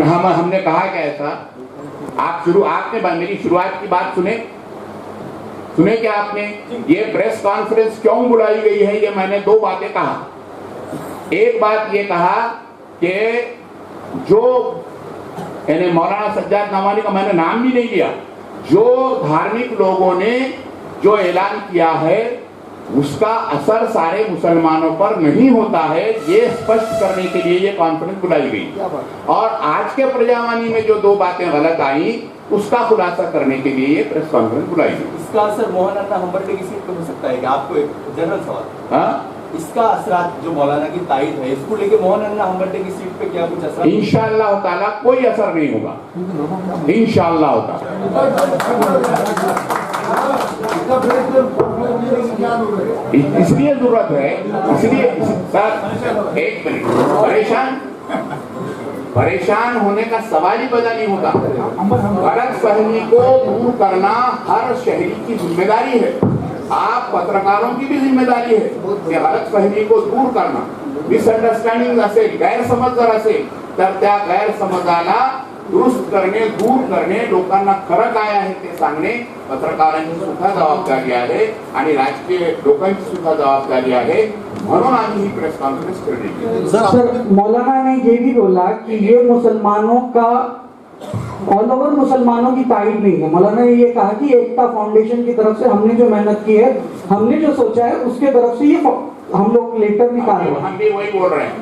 हमने कहा क्या ऐसा, आपने मेरी शुरुआत की बात सुने क्या आपने? ये प्रेस कॉन्फ्रेंस क्यों बुलाई गई है, ये मैंने दो बातें कहा। एक बात ये कहा कि जो यानी मौलाना सज्जाद नोमानी का मैंने नाम भी नहीं लिया, जो धार्मिक लोगों ने जो ऐलान किया है उसका असर सारे मुसलमानों पर नहीं होता है, ये स्पष्ट करने के लिए ये कॉन्फ्रेंस बुलाई गई। और आज के प्रजावाणी में जो दो बातें गलत आई उसका खुलासा करने के लिए ये प्रेस कॉन्फ्रेंस बुलाई गई। इसका असर मोहन अन्ना हम्बर्टे की सीट पर हो सकता है क्या? आपको एक जनरल सवाल। हाँ, इसका असर जो मौलाना की तायद है इसको लेके मोहन अन्ना हम्बर्टे की सीट पे क्या कुछ असर? इंशाअल्लाह ताला कोई असर नहीं होगा, इंशाअल्लाह ताला। इसलिए जरूरत है, इसलिए सर एक मिनट, परेशान होने का सवाल ही पैदा नहीं होता। गलत फहमी को दूर करना हर शहरी की जिम्मेदारी है, आप पत्रकारों की भी जिम्मेदारी है कि गलत फहमी को दूर करना, मिसअंडरस्टँडिंग असेल, गैरसमज जर असेल तर त्या गैरसमजाला दुरुस्त करणे, दूर करणे, लोकांना खरं काय आहे ते सांगणे पत्रकारांची सुद्धा जबाबदारी आहे आणि राजकीय लोकांची सुद्धा जबाबदारी आहे। म्हणून आम्ही ही प्रेस कॉन्फ्रेंस करली। सर, मौलाना ने ये भी बोला कि ये मुसलमानों का ऑल ओवर मुसलमानों की तारीफ नहीं है। मौलाना ने ये कहा कि एकता फाउंडेशन की तरफ से हमने जो मेहनत की है, हमने जो सोचा है उसके तरफ से ये हम लोग लेटर निकाल रहे हैं। हम भी वही बोल रहे हैं।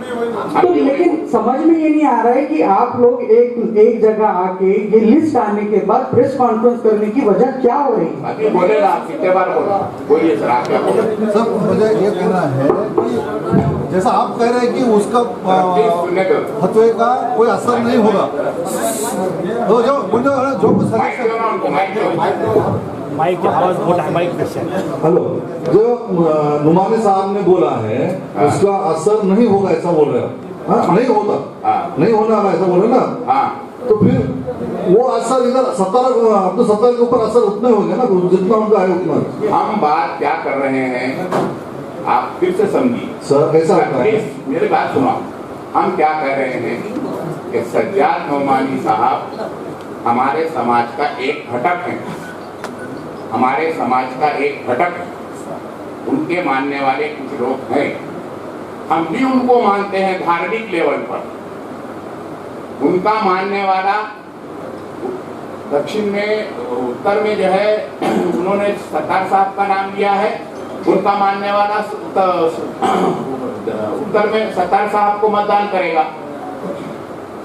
तो लेकिन समझ में ये नहीं आ रहा है कि आप लोग एक जगह आके ये लिस्ट आने के बाद प्रेस कॉन्फ्रेंस करने की वजह क्या हो रही है? अभी बोले ना, कितने बार बोला, बोलिए सर, आप क्या बोल रहे हैं? सर, मुझे ये कहना है कि जैसा आप कह रहे हैं कि उसका फतवे का कोई असर नहीं होगा, तो जो कुछ माइक के पास बोला है, माइक क्वेश्चन। हेलो, जो नुमानी साहब ने बोला है उसका असर नहीं होगा ऐसा बोल रहे हो? नहीं होता, नहीं होना ऐसा बोल रहे ना। तो फिर वो असर इधर 17 के ऊपर असर उतना ही होगा ना जितना उनका है उतना। हम बात क्या कर रहे हैं आप फिर से समझिए सर, कैसा होता है? मेरी बात सुनो। हम क्या कह रहे हैं कि सज्जाद नोमानी साहब हमारे समाज का एक घटक है, हमारे समाज का एक घटक है। उनके मानने वाले कुछ लोग हैं, हम भी उनको मानते हैं धार्मिक लेवल पर। उनका मानने वाला दक्षिण में, उत्तर में जो है उन्होंने सत्तार साहब का नाम लिया है, उनका मानने वाला उत्तर में सत्तार साहब को मतदान करेगा।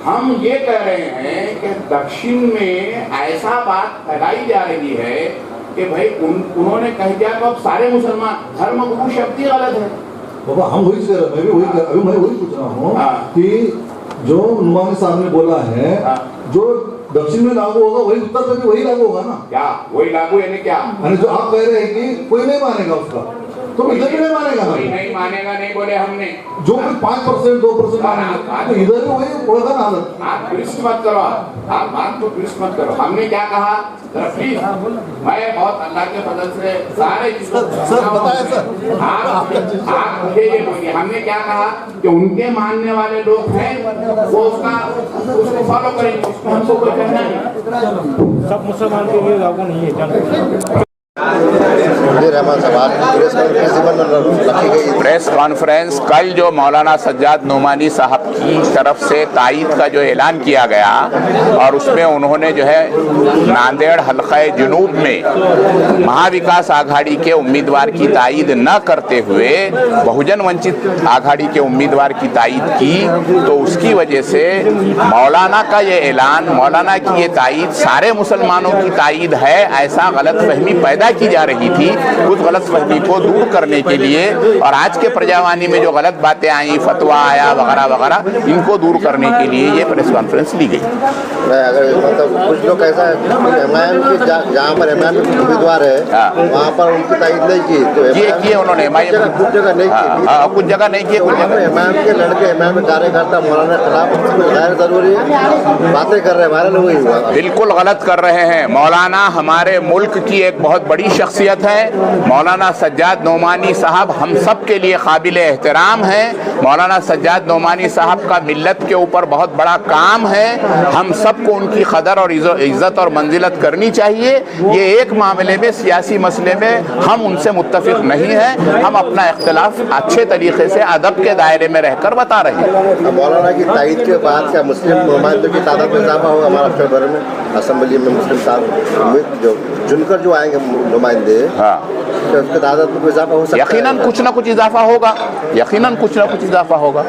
हम ये कह रहे हैं कि दक्षिण में ऐसा बात फैलाई जा रही है कि भाई उन्होंने कह दिया कि अब सारे मुसलमान धर्म गुरु शब्द ही गलत है। बाबा, हम वही कह रहे हैं, अभी मैं वही पूछ रहा हूँ कि जो नुमानी साहब ने बोला है जो दक्षिण में लागू होगा वही उत्तर में भी वही लागू होगा ना? क्या वही लागू यानी क्या? जो आप कह रहे हैं कि कोई नहीं मानेगा उसका, तो इधर भी नहीं मानेगा। कोई नहीं मानेगा नहीं बोले हमने, जो 5% 2% मानेगा तो इधर भी वही होगा ना। आप दुरुस्त मत करो, आप बात को दुरुस्त मत करो। हमने क्या कहा प्लीज, मैं बहुत अल्लाह के फजल से सारे सर बताए सर, आप मुझे ये बोलिए, हमने क्या कहा कि उनके मानने वाले लोग हैं वो उसको फॉलो करेंगे, उसको हमको कोई कहना नहीं। सब मुसलमान के लिए लागू नहीं है। प्रेस कॉन्फ्रेंस कल जो मौलाना सज्जाद नोमानी साहब की तरफ से तायद का जो ऐलान किया गया और उसमें उन्होंने जो है नांदेड़ हल्का जुनूब में महाविकास आघाड़ी के उम्मीदवार की तायद न करते हुए बहुजन वंचित आघाड़ी के उम्मीदवार की तायद की, तो उसकी वजह से मौलाना का ये ऐलान, मौलाना की ये तायद सारे मुसलमानों की तायद है, ऐसा गलत फहमी पैदा की जा रही थी। उस गलत फहमी को दूर करने के लिए और आज के प्रजावाणी में जो गलत बातें आई, फतवा आया वगैरह वगैरह, इनको दूर करने के लिए ये प्रेस कॉन्फ्रेंस ली गई। अगर मतलब कुछ लोग ऐसा जहाँ पर एमआईएम उम्मीदवार है वहाँ पर उनकी तायद नहीं की, तो ये किए उन्होंने कुछ जगह नहीं की, कुछ जगह नहीं किए, कुछ जगह एमआईएम के लड़के एमआईएम कार्यकर्ता मौलाना के खिलाफ गैर जरूरी बातें कर रहे हैं, वायरल हुई। बिल्कुल गलत कर रहे हैं। मौलाना हमारे मुल्क की एक बहुत बड़ी शख्सियत है, मौलाना सज्जाद नोमानी साहब हम सब के लिए काबिल एहतराम हैं। मौलाना सज्जाद नोमानी साहब का मिल्लत के ऊपर बहुत बड़ा काम है। हम सबको उनकी कदर और इज़्ज़त और मंजिलत करनी चाहिए। ये एक मामले में, सियासी मसले में हम उनसे मुत्तफिक नहीं हैं। हम अपना इख्तिलाफ अच्छे तरीके से अदब के दायरे में रहकर बता रहे हैं। मौलाना की तायद के बाद क्या मुस्लिम नुमाइंदों की तादाद में इजाफा होगा महाराष्ट्र भर में? असेंबली में मुस्लिम साहब जो चुनकर जो आएंगे नुमाइंदे, हाँ, क्या उसके तादाद में कोई इजाफा हो सकता है? यकीनन कुछ ना कुछ इजाफा होगा, यकीनन कुछ ना कुछ इजाफा होगा।